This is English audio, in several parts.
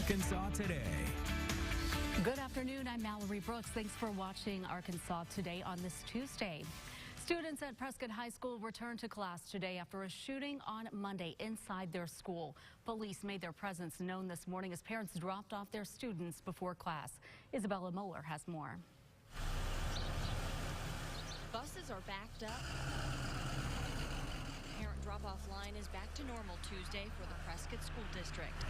Arkansas Today. Good afternoon, I'm Mallory Brooks. Thanks for watching Arkansas Today on this Tuesday. Students at Prescott High School returned to class today after a shooting on Monday inside their school. Police made their presence known this morning as parents dropped off their students before class. Isabella Moeller has more. Buses are backed up. Parent drop-off line is back to normal Tuesday for the Prescott School District.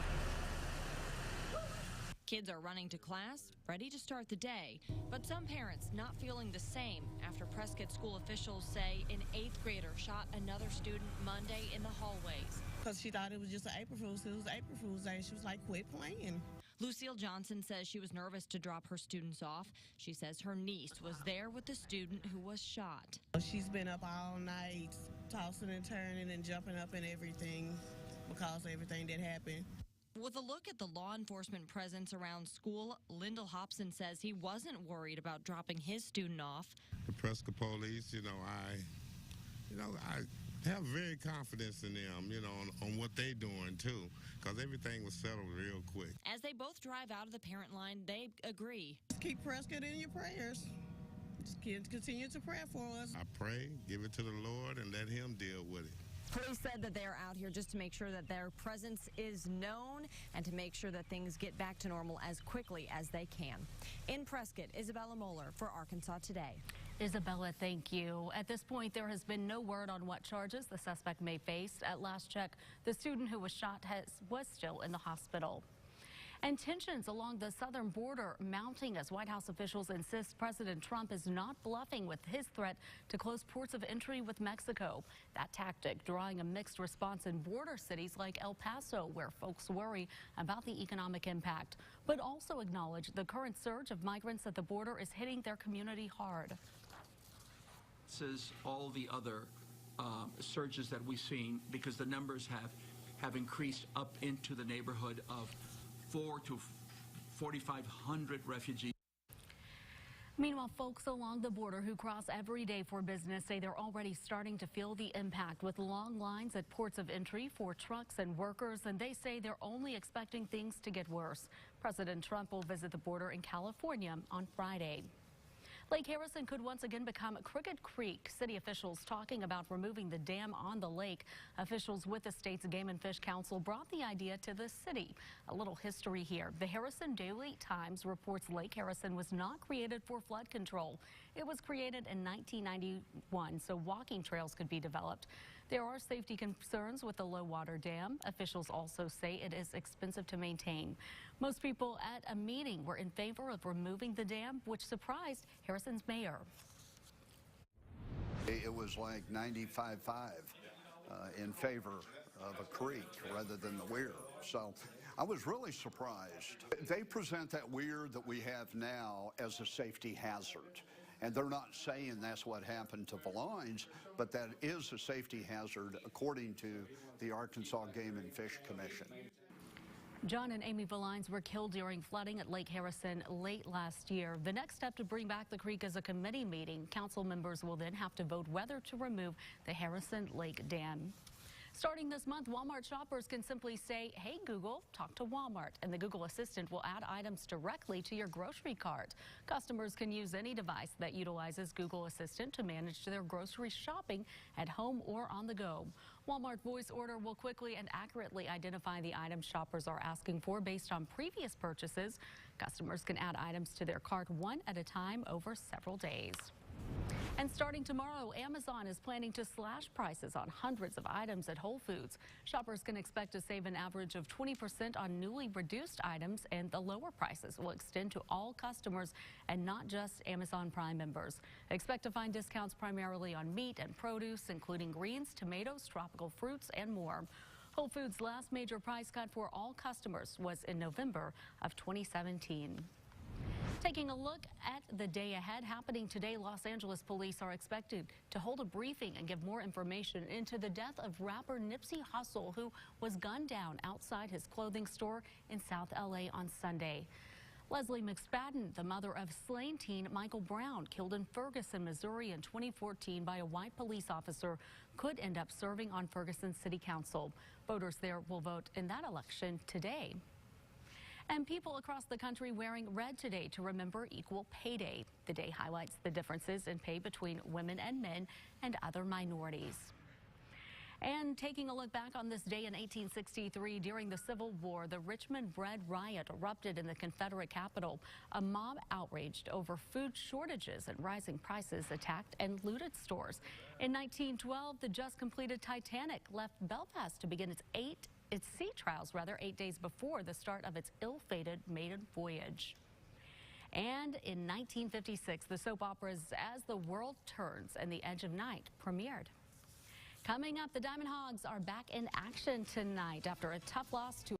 Kids are running to class, ready to start the day, but some parents not feeling the same after Prescott school officials say an 8th grader shot another student Monday in the hallways. Because she thought it was just an April Fool's. It was April Fool's Day. She was like, quit playing. Lucille Johnson says she was nervous to drop her students off. She says her niece was there with the student who was shot. She's been up all night, tossing and turning and jumping up and everything because of everything that happened. With a look at the law enforcement presence around school, Lyndall Hobson says he wasn't worried about dropping his student off. The Prescott police, I have very confidence in them, on what they're doing too, because everything was settled real quick. As they both drive out of the parent line, they agree. Just keep Prescott in your prayers. Just continue to pray for us. I pray, give it to the Lord, and let him deal with it. Police said that they're out here just to make sure that their presence is known and to make sure that things get back to normal as quickly as they can. In Prescott, Isabella Moeller for Arkansas Today. Isabella, thank you. At this point, there has been no word on what charges the suspect may face. At last check, the student who was shot was still in the hospital. And tensions along the southern border mounting as White House officials insist President Trump is not bluffing with his threat to close ports of entry with Mexico. That tactic drawing a mixed response in border cities like El Paso, where folks worry about the economic impact, but also acknowledge the current surge of migrants at the border is hitting their community hard. This is all the other surges that we've seen, because the numbers have increased up into the neighborhood of 4,000 to 4,500 refugees. Meanwhile, folks along the border who cross every day for business say they're already starting to feel the impact with long lines at ports of entry for trucks and workers, and they say they're only expecting things to get worse. President Trump will visit the border in California on Friday. Lake Harrison could once again become Crooked Creek. City officials talking about removing the dam on the lake. Officials with the state's Game and Fish Council brought the idea to the city. A little history here. The Harrison Daily Times reports Lake Harrison was not created for flood control. It was created in 1991 so walking trails could be developed. There are safety concerns with the low water dam. Officials also say it is expensive to maintain. Most people at a meeting were in favor of removing the dam, which surprised Harrison's mayor. It was like 95-5 in favor of a creek rather than the weir. So I was really surprised. They present that weir that we have now as a safety hazard. And they're not saying that's what happened to Valines, but that is a safety hazard according to the Arkansas Game and Fish Commission. John and Amy Valines were killed during flooding at Lake Harrison late last year. The next step to bring back the creek is a committee meeting. Council members will then have to vote whether to remove the Harrison Lake Dam. Starting this month, Walmart shoppers can simply say, "Hey Google, talk to Walmart," and the Google Assistant will add items directly to your grocery cart. Customers can use any device that utilizes Google Assistant to manage their grocery shopping at home or on the go. Walmart Voice Order will quickly and accurately identify the items shoppers are asking for based on previous purchases. Customers can add items to their cart one at a time over several days. And starting tomorrow, Amazon is planning to slash prices on hundreds of items at Whole Foods. Shoppers can expect to save an average of 20% on newly reduced items, and the lower prices will extend to all customers and not just Amazon Prime members. Expect to find discounts primarily on meat and produce, including greens, tomatoes, tropical fruits, and more. Whole Foods' last major price cut for all customers was in November of 2017. Taking a look at the day ahead happening today, Los Angeles police are expected to hold a briefing and give more information into the death of rapper Nipsey Hussle, who was gunned down outside his clothing store in South LA on Sunday. Leslie McSpadden, the mother of slain teen Michael Brown, killed in Ferguson, Missouri in 2014 by a white police officer, could end up serving on Ferguson City Council. Voters there will vote in that election today. And people across the country wearing red today to remember Equal Pay Day. The day highlights the differences in pay between women and men and other minorities. And taking a look back on this day in 1863, during the Civil War, the Richmond Bread Riot erupted in the Confederate capital. A mob outraged over food shortages and rising prices attacked and looted stores. In 1912, the just completed Titanic left Belfast to begin its sea trials, 8 days before the start of its ill-fated maiden voyage. And in 1956, the soap opera's As the World Turns and The Edge of Night premiered. Coming up, the Diamond Hogs are back in action tonight after a tough loss to